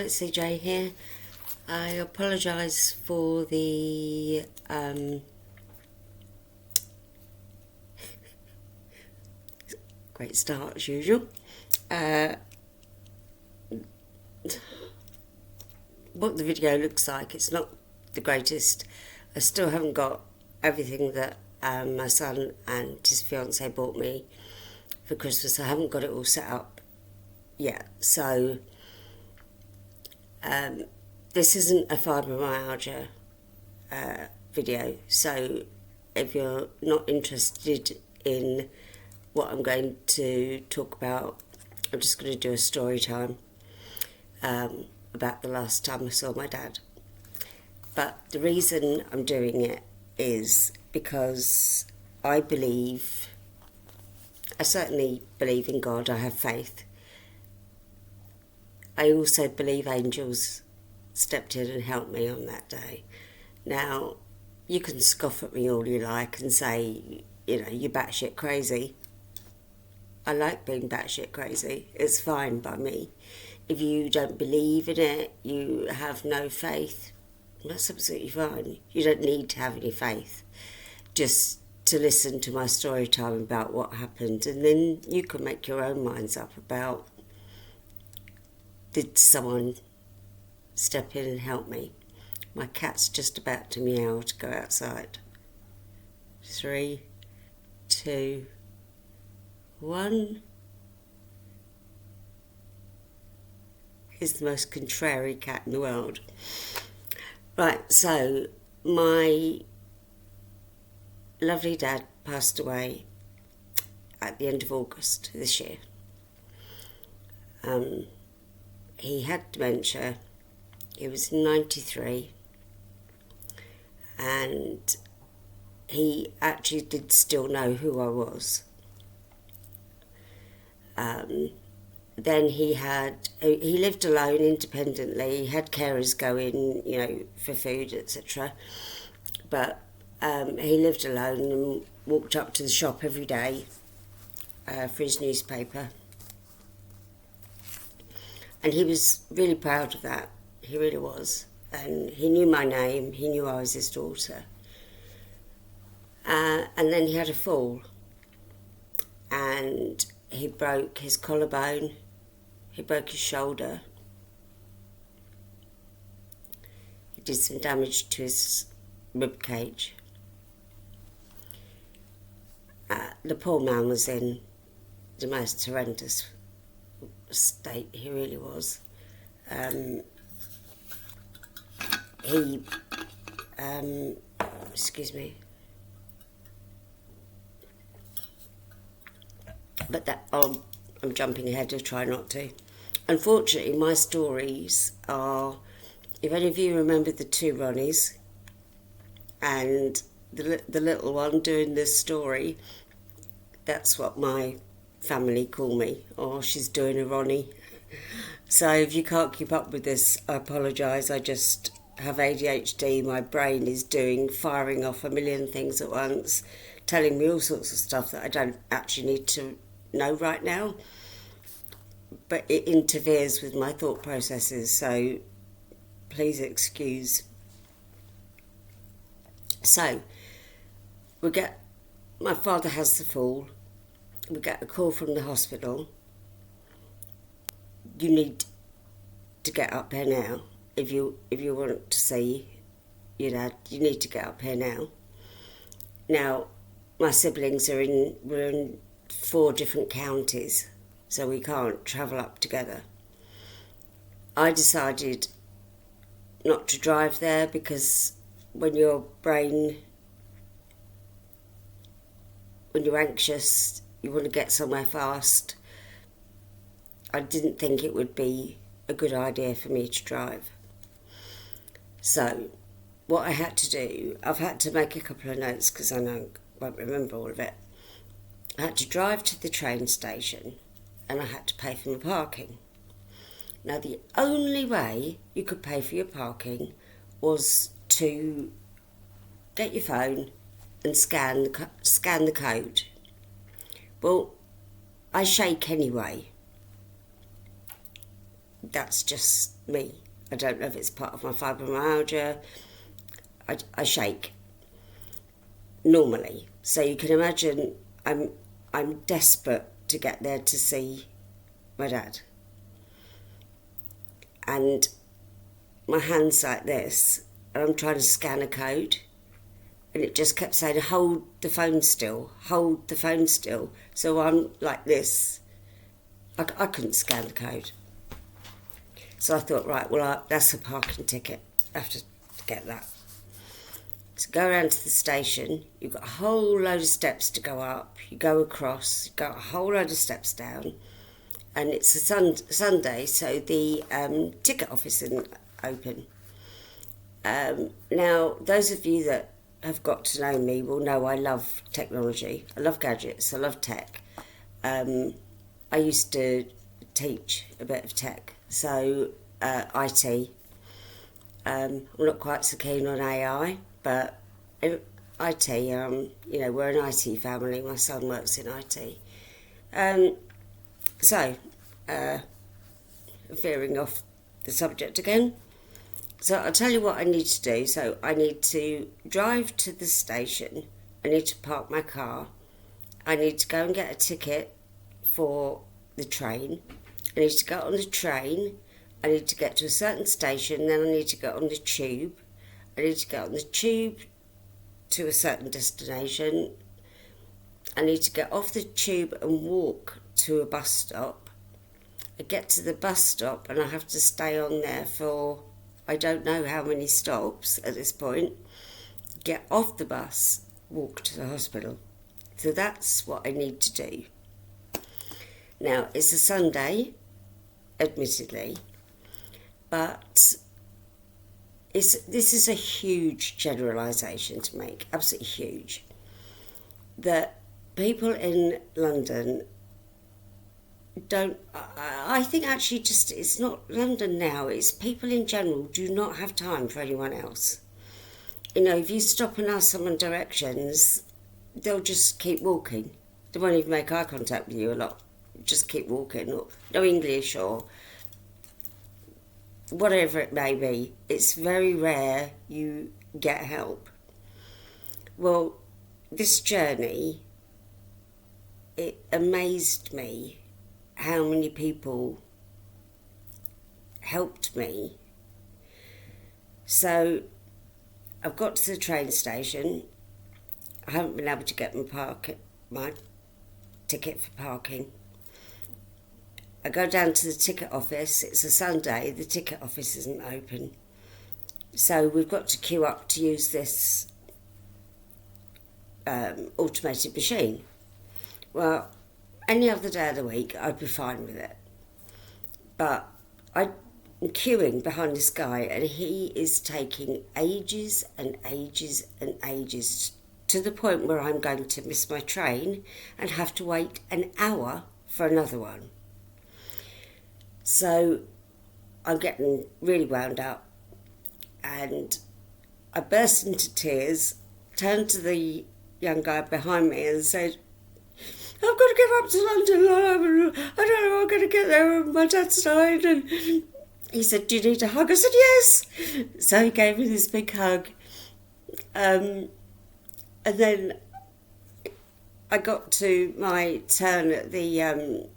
it's CJ here. I apologise for the great start as usual. What the video looks like, it's not the greatest. I still haven't got everything that my son and his fiancée bought me for Christmas. I haven't got it all set up yet, so this isn't a fibromyalgia video, so if you're not interested in what I'm going to talk about, I'm just going to do a story time about the last time I saw my dad. But the reason I'm doing it is because I certainly believe in God. I have faith. I also believe angels stepped in and helped me on that day. Now, you can scoff at me all you like and say, you know, you're batshit crazy. I like being batshit crazy. It's fine by me. If you don't believe in it, you have no faith, that's absolutely fine. You don't need to have any faith just to listen to my story time about what happened, and then you can make your own minds up about, did someone step in and help me? My cat's just about to meow to go outside. 3, 2, 1. He's the most contrary cat in the world. Right, so my lovely dad passed away at the end of August this year. He had dementia. He was 93, and he actually did still know who I was. Then he lived alone independently. He had carers go in, you know, for food, etc. But he lived alone and walked up to the shop every day for his newspaper. And he was really proud of that. He really was. And he knew my name. He knew I was his daughter. And then he had a fall. And he broke his collarbone. He broke his shoulder. He did some damage to his rib cage. The poor man was in the most horrendous state. He really was. Excuse me. But I'm jumping ahead to try not to. Unfortunately, my stories are, if any of you remember the two Ronnies and the little one doing this story, that's what my family call me, or she's doing a Ronnie. So if you can't keep up with this, I apologise. I just have ADHD. My brain is firing off a million things at once, telling me all sorts of stuff that I don't actually need to know right now, but it interferes with my thought processes, so please excuse. So my father has the fall. We get a call from the hospital. You need to get up here now. If you want to see your dad, you need to get up here now. Now, my siblings were in 4 different counties, so we can't travel up together. I decided not to drive there because when you're anxious, you want to get somewhere fast. I didn't think it would be a good idea for me to drive. So what I had to do, I've had to make a couple of notes because I know I won't remember all of it. I had to drive to the train station and I had to pay for my parking. Now, the only way you could pay for your parking was to get your phone and scan the code. Well, I shake anyway. That's just me. I don't know if it's part of my fibromyalgia. I shake normally. So you can imagine I'm desperate to get there to see my dad. And my hand's like this, and I'm trying to scan a code, and it just kept saying, hold the phone still, hold the phone still. So I'm like this. I couldn't scan the code. So I thought, right, well, that's a parking ticket. I have to get that. So go around to the station. You've got a whole load of steps to go up. You go across, you go a whole load of steps down. And it's a Sunday, so the ticket office isn't open. Now, those of you that have got to know me will know I love technology. I love gadgets. I love tech. I used to teach a bit of tech, so IT. I'm not quite so keen on AI, but IT, we're an IT family. My son works in IT. Veering off the subject again. So I'll tell you what I need to do. So I need to drive to the station. I need to park my car. I need to go and get a ticket for the train. I need to get on the train. I need to get to a certain station. Then I need to get on the tube. I need to get on the tube to a certain destination. I need to get off the tube and walk to a bus stop. I get to the bus stop and I have to stay on there for I don't know how many stops at this point. Get off the bus, walk to the hospital. So that's what I need to do. Now, it's a Sunday, admittedly, but this is a huge generalisation to make, absolutely huge, that people in London I think actually just, it's not London now, it's people in general do not have time for anyone else. If you stop and ask someone directions, they'll just keep walking. They won't even make eye contact with you a lot. Just keep walking, or no English, or whatever it may be. It's very rare you get help. Well, this journey, it amazed me how many people helped me. So I've got to the train station. I haven't been able to get my ticket for parking. I go down to the ticket office. It's a Sunday. The ticket office isn't open. So we've got to queue up to use this automated machine. Well, any other day of the week, I'd be fine with it. But I'm queuing behind this guy, and he is taking ages and ages and ages, to the point where I'm going to miss my train and have to wait an hour for another one. So I'm getting really wound up, and I burst into tears, turned to the young guy behind me and said, I've got to get up to London. I don't know how I'm going to get there. My dad's died. And he said, do you need a hug? I said, yes. So he gave me this big hug. And then I got to my turn at the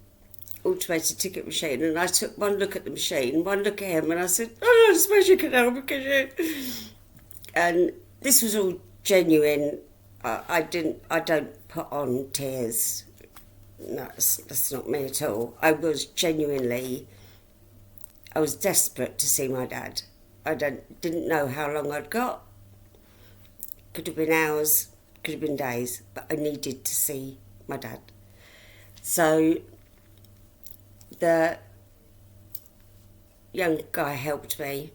automated ticket machine, and I took one look at the machine, one look at him, and I said, I don't suppose you can help me, can you? And this was all genuine. I don't put on tears. No, that's not me at all. I was desperate to see my dad. I didn't know how long I'd got. Could have been hours, could have been days, but I needed to see my dad. So the young guy helped me,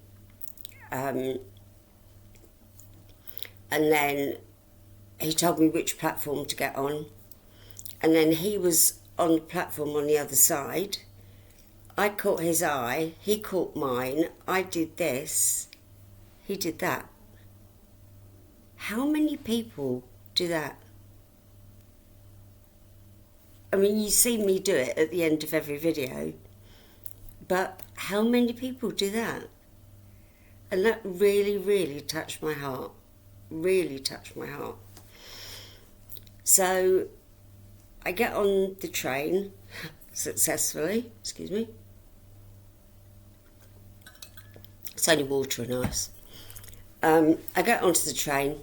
and then he told me which platform to get on, and then he was on the platform on the other side. I caught his eye, he caught mine, I did this, he did that. How many people do that? I mean, you see me do it at the end of every video, but how many people do that? And that really, really touched my heart. Really touched my heart. So I get on the train successfully. Excuse me. It's only water and ice. I get onto the train.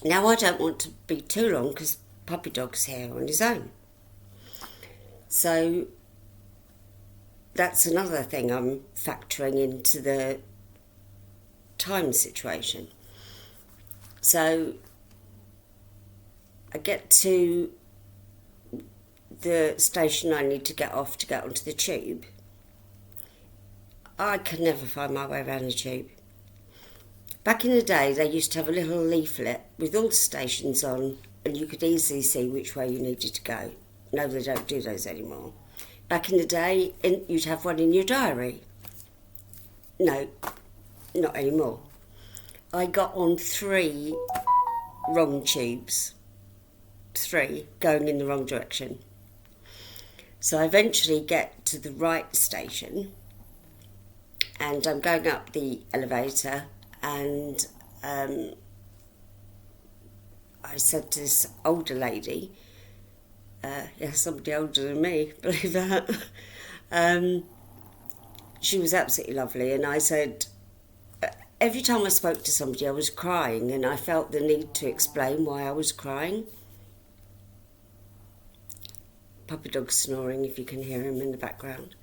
Now I don't want to be too long because puppy dog's here on his own. So that's another thing I'm factoring into the time situation. So I get to the station I need to get off to get onto the tube. I can never find my way around the tube. Back in the day, they used to have a little leaflet with all the stations on, and you could easily see which way you needed to go. No, they don't do those anymore. Back in the day, you'd have one in your diary. No, not anymore. I got on 3 wrong tubes. 3 going in the wrong direction. So I eventually get to the right station, and I'm going up the elevator, and I said to this older lady, somebody older than me, believe that, she was absolutely lovely, and I said, every time I spoke to somebody I was crying, and I felt the need to explain why I was crying. Puppy dog snoring, if you can hear him in the background.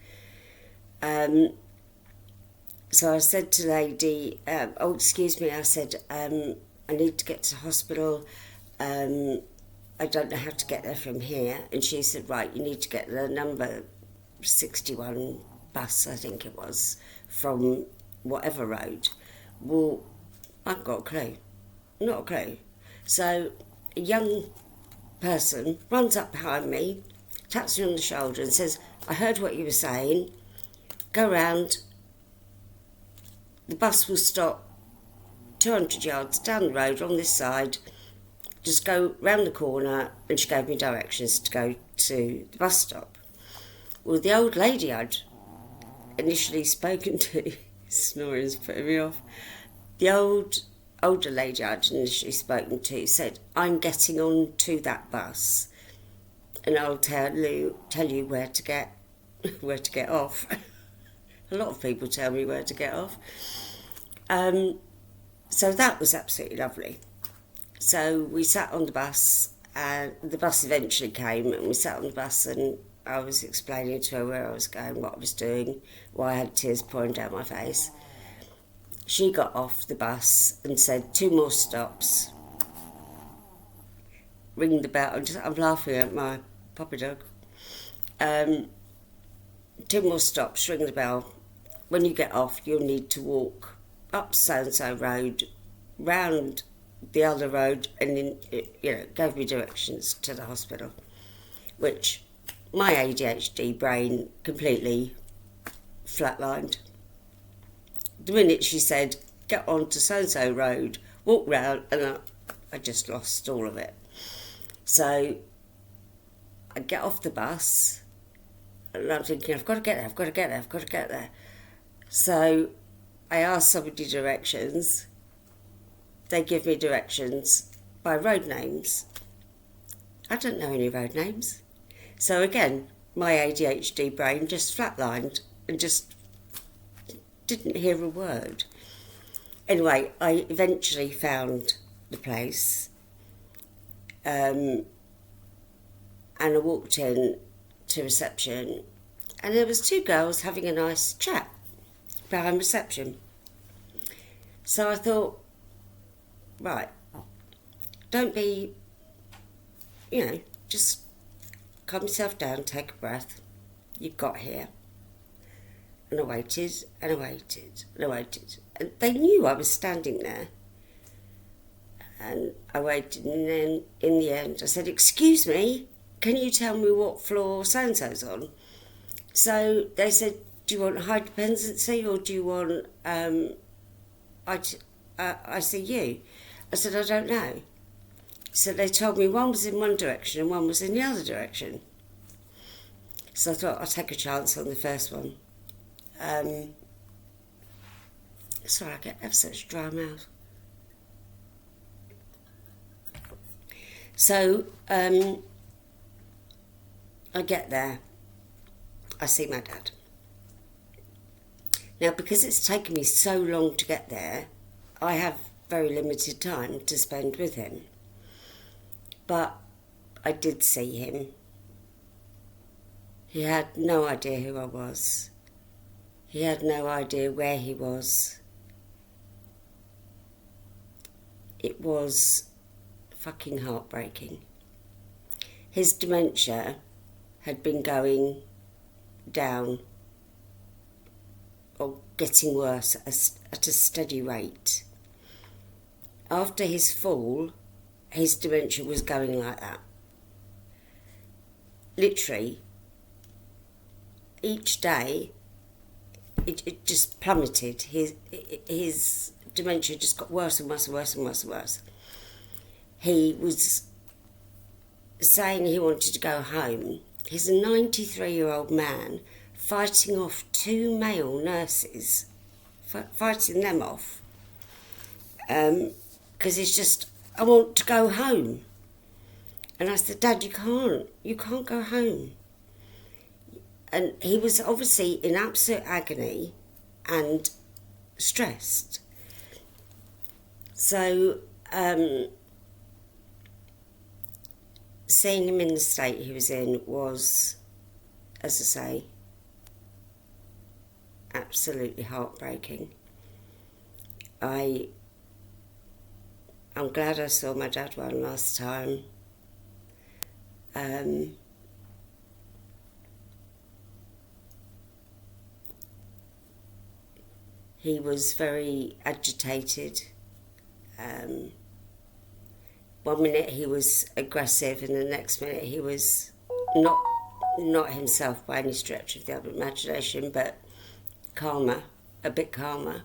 So I said to the lady, excuse me, I said, I need to get to the hospital. I don't know how to get there from here. And she said, right, you need to get the number 61 bus, I think it was, from whatever road. Well, I've got a clue. Not a clue. So a young person runs up behind me, taps me on the shoulder and says, I heard what you were saying. Go round. The bus will stop 200 yards down the road on this side. Just go round the corner, and she gave me directions to go to the bus stop. Well, the old lady I'd initially spoken to, snoring's putting me off, the older lady I'd initially spoken to said, I'm getting on to that bus, and I'll tell you where to get off. A lot of people tell me where to get off. So that was absolutely lovely. So we sat on the bus, and the bus eventually came, and we sat on the bus, and I was explaining to her where I was going, what I was doing, why I had tears pouring down my face. She got off the bus and said, 2 more stops. Ring the bell. I'm laughing at my puppy dog. 2 more stops, ring the bell. When you get off, you'll need to walk up so-and-so road, round the other road, and then, gave me directions to the hospital, which my ADHD brain completely flatlined. The minute she said, get on to so-and-so road, walk round, and I just lost all of it. So I get off the bus, and I'm thinking, I've got to get there. So I asked somebody directions. They give me directions by road names. I don't know any road names. So again, my ADHD brain just flatlined and just didn't hear a word. Anyway, I eventually found the place, and I walked in to reception, and there was 2 girls having a nice chat behind reception. So I thought, right, don't be, just calm yourself down, take a breath. You got here. And I waited, and I waited, and I waited. And they knew I was standing there. And I waited, and then in the end I said, excuse me, can you tell me what floor so-and-so's on? So they said, do you want high dependency, or do you want ICU? I said, I don't know. So they told me one was in one direction and one was in the other direction. So I thought I'll take a chance on the first one. Sorry, I have such a dry mouth. So I get there. I see my dad. Now, because it's taken me so long to get there, I have very limited time to spend with him. But I did see him. He had no idea who I was. He had no idea where he was. It was fucking heartbreaking. His dementia had been going down or getting worse at a steady rate. After his fall, his dementia was going like that. Literally, each day, it just plummeted. His dementia just got worse and worse and worse and worse and worse. He was saying he wanted to go home. He's a 93-year-old man fighting off 2 male nurses, fighting them off, because he's just, I want to go home. And I said, Dad, you can't go home. And he was obviously in absolute agony and stressed. So, seeing him in the state he was in was, as I say, absolutely heartbreaking. I'm glad I saw my dad one last time. He was very agitated. 1 minute he was aggressive, and the next minute he was not himself by any stretch of the imagination, but calmer, a bit calmer.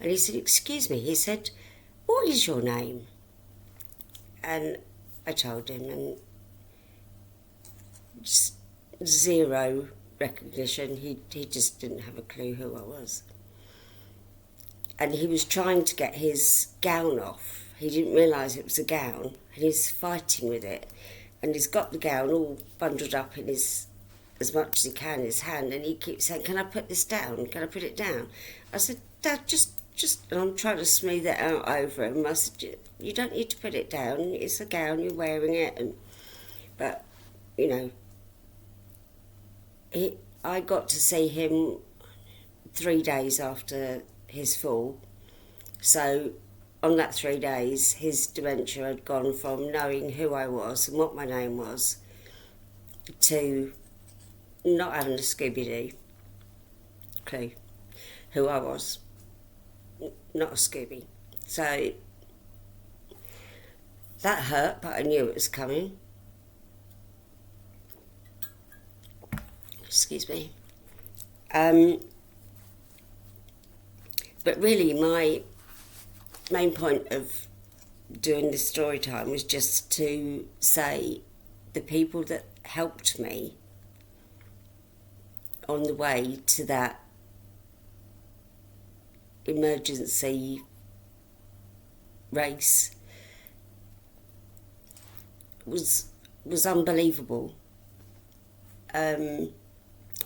And he said, "Excuse me," he said, "what is your name?" And I told him, and just zero recognition. He just didn't have a clue who I was. And he was trying to get his gown off. He didn't realise it was a gown, and he's fighting with it. And he's got the gown all bundled up in his, as much as he can, his hand, and he keeps saying, "Can I put this down? Can I put it down?" I said, "Dad, just," and I'm trying to smooth it out over him. I said, "You don't need to put it down. It's a gown, you're wearing it." But, you know, I got to see him 3 days after his fall. So on that 3 days, his dementia had gone from knowing who I was and what my name was to not having a Scooby-Doo clue who I was. Not a Scooby. So that hurt, but I knew it was coming. Excuse me. But really, my main point of doing this story time was just to say the people that helped me on the way to that emergency race was unbelievable. On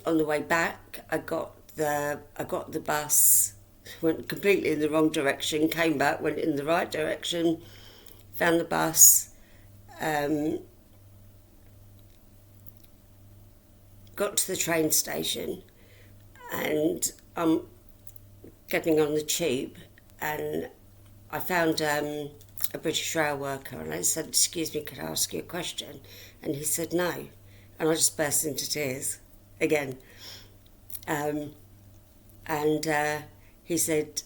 the way back, I got the bus, went completely in the wrong direction, came back, went in the right direction, found the bus, got to the train station, and I'm getting on the tube, and I found a British rail worker, and I said, "Excuse me, could I ask you a question?" And he said no, and I just burst into tears again. He said,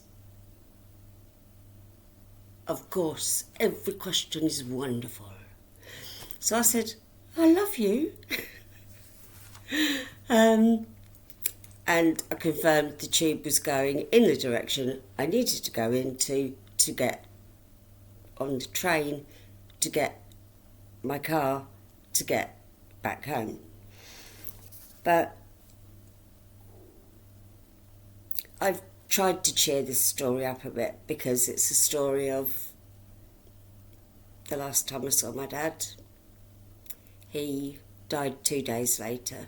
"Of course, every question is wonderful." So I said, "I love you." And I confirmed the tube was going in the direction I needed to go in to get on the train, to get my car, to get back home. But I've tried to cheer this story up a bit because it's a story of the last time I saw my dad. He died 2 days later.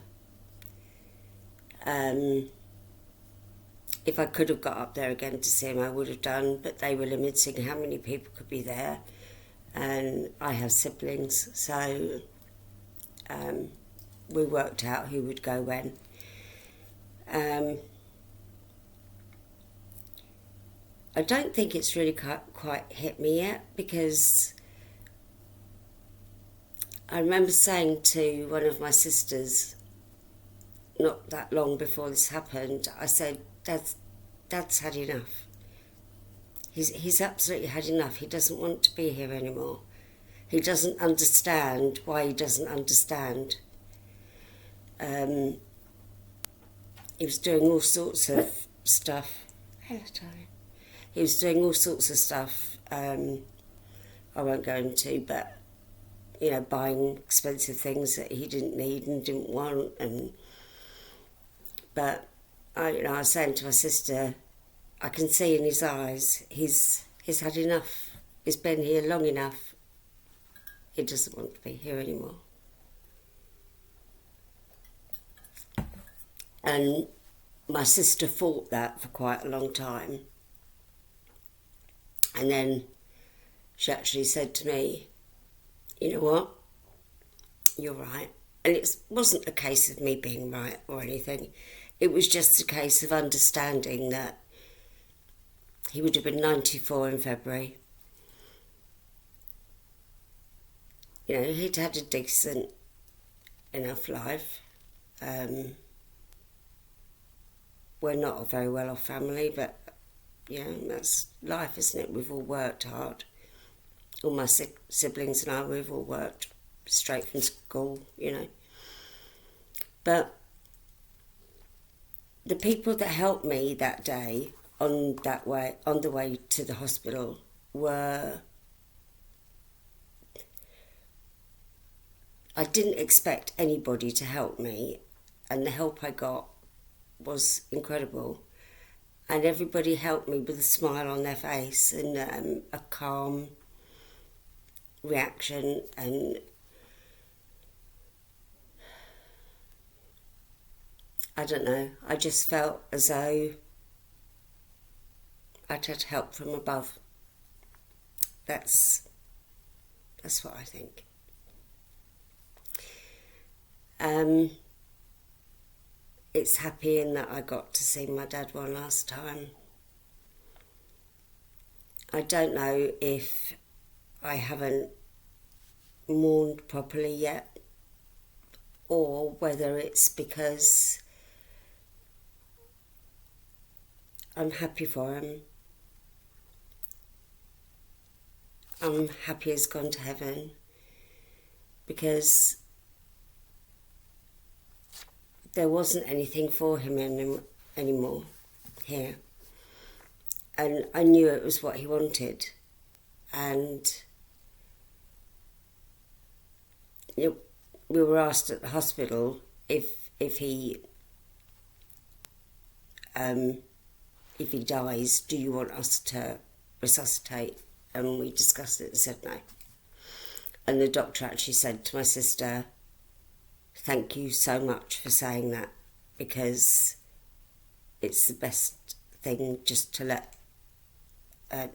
If I could have got up there again to see him, I would have done, but they were limiting how many people could be there. And I have siblings, so we worked out who would go when. I don't think it's really quite hit me yet, because I remember saying to one of my sisters, not that long before this happened, I said, Dad's had enough. He's absolutely had enough. He doesn't want to be here anymore. He doesn't understand why he doesn't understand. He was doing all sorts of stuff. Hello, darling. He was doing all sorts of stuff. I won't go into, but buying expensive things that he didn't need and didn't want, but I was saying to my sister, I can see in his eyes, he's had enough. He's been here long enough. He doesn't want to be here anymore. And my sister fought that for quite a long time. And then she actually said to me, you know what, you're right. And it wasn't a case of me being right or anything. It was just a case of understanding that he would have been 94 in February. He'd had a decent enough life. We're not a very well-off family, but, that's life, isn't it? We've all worked hard. All my siblings and I, we've all worked straight from school, But the people that helped me that day on the way to the hospital were... I didn't expect anybody to help me, and the help I got was incredible. And everybody helped me with a smile on their face and a calm reaction, and I don't know, I just felt as though I'd had help from above. That's what I think. It's happy in that I got to see my dad one last time. I don't know if I haven't mourned properly yet, or whether it's because I'm happy for him. I'm happy he's gone to heaven, because there wasn't anything for him anymore here. And I knew it was what he wanted. And we were asked at the hospital if he dies, do you want us to resuscitate? And we discussed it and said no. And the doctor actually said to my sister, thank you so much for saying that, because it's the best thing just to let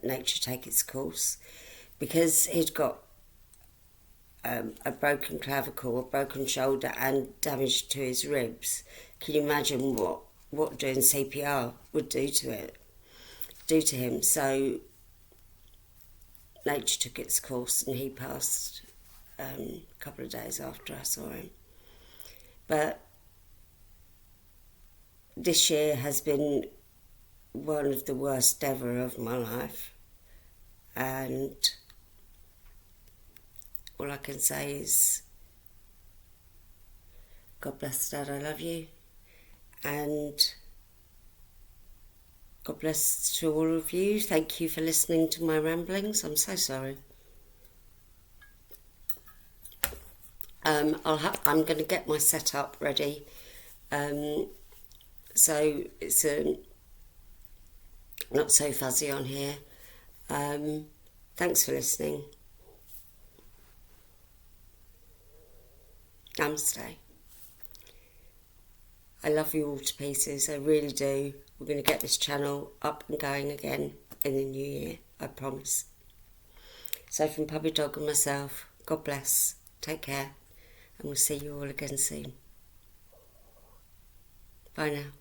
nature take its course. Because he'd got a broken clavicle, a broken shoulder and damage to his ribs. Can you imagine what doing CPR would do to him? So nature took its course and he passed a couple of days after I saw him. But this year has been one of the worst ever of my life, and all I can say is, God bless Dad, I love you, and God bless to all of you. Thank you for listening to my ramblings. I'm so sorry. I'm going to get my setup ready So it's not so fuzzy on here. Thanks for listening. Namaste. I love you all to pieces, I really do. We're going to get this channel up and going again in the new year, I promise. So from Puppy Dog and myself, God bless, take care, and we'll see you all again soon. Bye now.